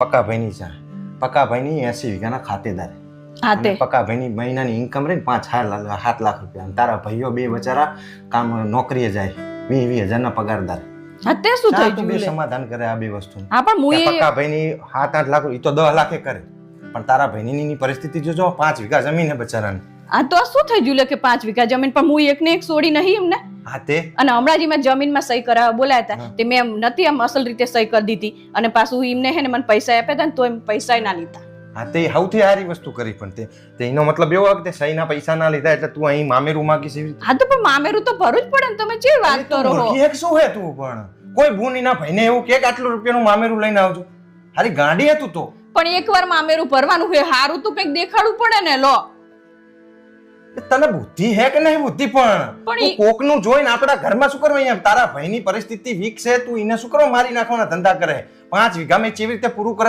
પક્કા ભાઈની છે. પક્કા ભાઈની 80 વીઘાના ખાતેદાર. હા તે પક્કા ભાઈની મહિનાની ઇન્કમ રહી 5-7 લાખ રૂપિયા. તારા ભાઈઓ બે બચારા કામ નોકરીએ જાય 20,000 ના પગારદાર. હા તે શું થઈ બે ગયું સમાધાન કરે આ બે વસ્તુ. હા પણ મુએ પક્કા ભાઈની 7-8 લાખ એ તો 10 લાખે કરે. પણ તારા ભાઈની પરિસ્થિતિ જોજો 5 વીઘા જમીન હે બચારાની. આ તો શું થઈ ગયું કે 5 વીઘા જમીન પણ હું એકને એક છોડી નહીં એમને. હા તે અને હમણાં જ મેં જમીનમાં સહી કરાવવા બોલાયા હતા તે મેં નથી આમ અસલ રીતે સહી કરી દીધી અને પાછું એમને હે ને મને પૈસા આપ્યા હતા ને તો એમ પૈસા ના લીધા. હા તે સૌથી સારી વસ્તુ કરી પણ તે એનો મતલબ એવો કે તે સહીના પૈસા ના લીધા એટલે તું અહીં મામેરું માગીશ એવી રીતે. હા તો પણ મામેરું તો ભરવું જ પડે ને તમે જે વાત કરો છો. મૂર્ખી એક શું હે તું પણ કોઈ ભૂનીના ભાઈને એવું કે આટલું રૂપિયાનું મામેરું લઈને આવજો. હારી ગાંડી હે તું તો. પણ એકવાર મામેરું ભરવાનું હોય હારું તો કંઈક દેખાડવું પડે ને લો. તને બુદ્ધિ હે કે નહીં બુદ્ધિ પણ પણ કોકનું જોઈને આપણા ઘરમાં શું કરવા અહીંયા તારા ભાઈની પરિસ્થિતિ વીક છે તું એને શું કરવા મારી નાખવાના ધંધા કરે 5 વીઘા મેં કેવી રીતે પૂરું કરે